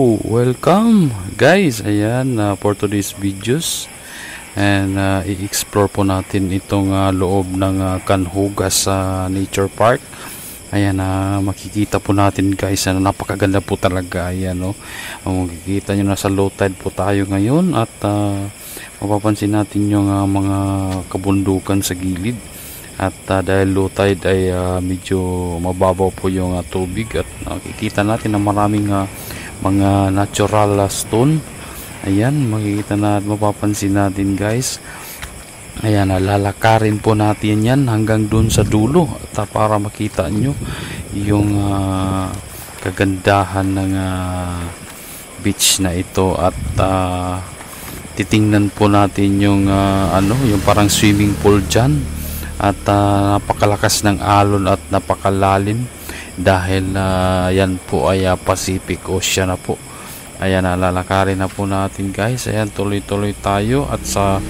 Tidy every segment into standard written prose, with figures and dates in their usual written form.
Welcome guys, ayan for today's videos and i-explore po natin itong loob ng Canhugas Nature Park. Ayan, makikita po natin guys na napakaganda po talaga. Ayan, no? Makikita nyo, nasa low tide po tayo ngayon at mapapansin natin yung mga kabundukan sa gilid. At dahil low tide ay medyo mababaw po yung tubig at nakikita natin na maraming mga natural stone. Ayan, makikita na at mapapansin natin guys. Ayan, lalakarin po natin yan hanggang dun sa dulo at para makita nyo yung kagandahan ng beach na ito at titingnan po natin yung yung parang swimming pool dyan at napakalakas ng alon at napakalalim dahil yan po ay Pacific Ocean na po. Ayan, lalakarin na po natin guys. Ayan, tuloy-tuloy tayo at sa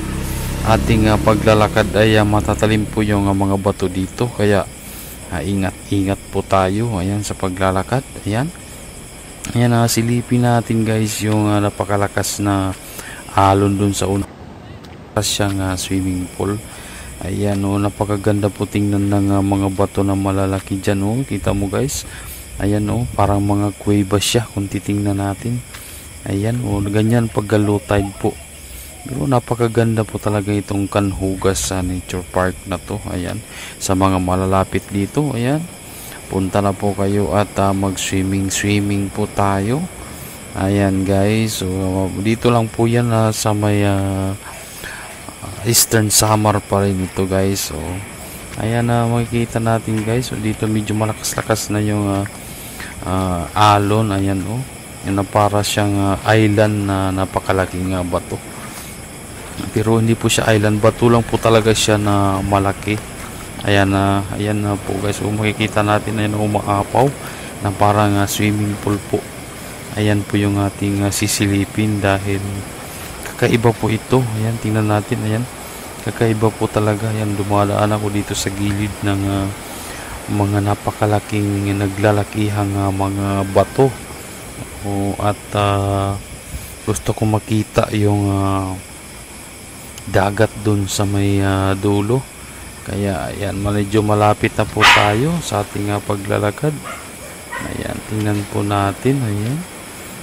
ating paglalakad ay matatalim po yung mga bato dito, kaya ingat-ingat po tayo ayan sa paglalakad. Ayan, silipin natin guys yung napakalakas na alon dun sa una siyang swimming pool. Ayan, napakaganda po tingnan ng mga bato na malalaki dyan. Kita mo guys, ayan, parang mga kuweba siya kung titingnan natin. Ayan, ganyan pag low tide po. Pero napakaganda po talaga itong Canhugas Nature Park na to. Ayan, sa mga malalapit dito, ayan, punta na po kayo at mag-swimming po tayo. Ayan guys, so dito lang po yan sa may Eastern Samar pa rin ito guys. So ayan, makikita natin guys, so dito medyo malakas-lakas na yung alon. Ayan, yun na para siyang island na napakalaking bato, pero hindi po siya island, bato lang po talaga siya na malaki. Ayan, ayan na po guys, makikita natin na umaapaw na parang swimming pool po. Ayan po yung ating sisilipin dahil kakaiba po ito. Ayan, tingnan natin. Ayan, kakaiba po talaga. Ayan, dumadaan ako dito sa gilid ng mga napakalaking naglalakihang mga bato. At gusto ko makita yung dagat dun sa may dulo. Kaya ayan, medyo malapit na po tayo sa ating paglalakad. Ayan, tingnan po natin. Ayan,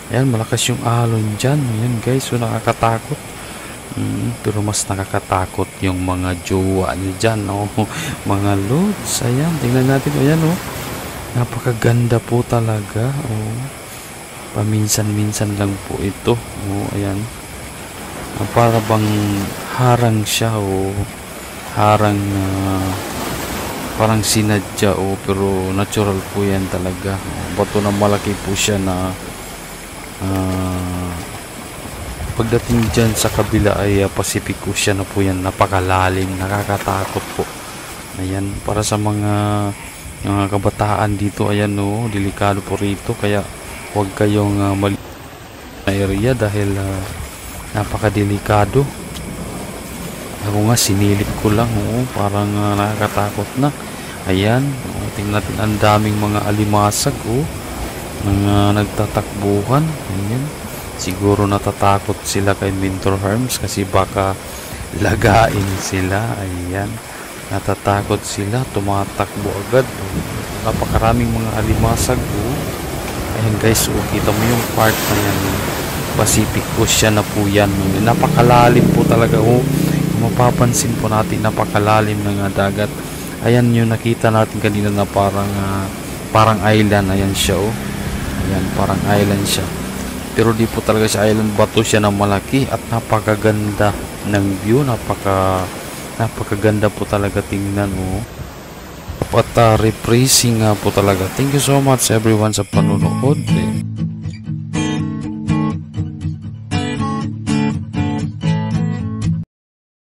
ayan, malakas yung alon dyan. Ayan guys, so nakakatakot. Pero mas nakakatakot yung mga jowa niya dyan, mga loads. Ayan, tingnan natin. Ayan, napakaganda po talaga. Paminsan-minsan lang po ito. Ayan, para bang harang siya, harang parang sinadya, pero natural po yan talaga. Bato na malaki po siya na pagdating dyan sa kabila ay Pacific Ocean na po yan, napakalalim, nakakatakot po. Ayan, para sa mga kabataan dito, ayan, delikado po rito, kaya huwag kayong mali na area dahil napakadelikado. Ako nga, sinilip ko lang, parang nakakatakot na. Ayan, tingnan natin, ang daming mga alimasag, mga nagtatakbuhan. Ayan, siguro natatakot sila kay Mentor Herms kasi baka lagain sila. Ayan, natatakot sila, tumatakbo agad. Napakaraming mga alimasag. Ayan guys, kita mo yung part na yan, Pacific Ocean na po yan. Napakalalim po talaga. Mapapansin po natin, napakalalim ng dagat. Ayan yung nakita natin kanina na parang island. Ayan siya, ayan, parang island siya, pero di po talaga siya island, bato siya na malaki at napakaganda ng view. Napakaganda po talaga tingnan. At refreshing po talaga. Thank you so much everyone sa panonood.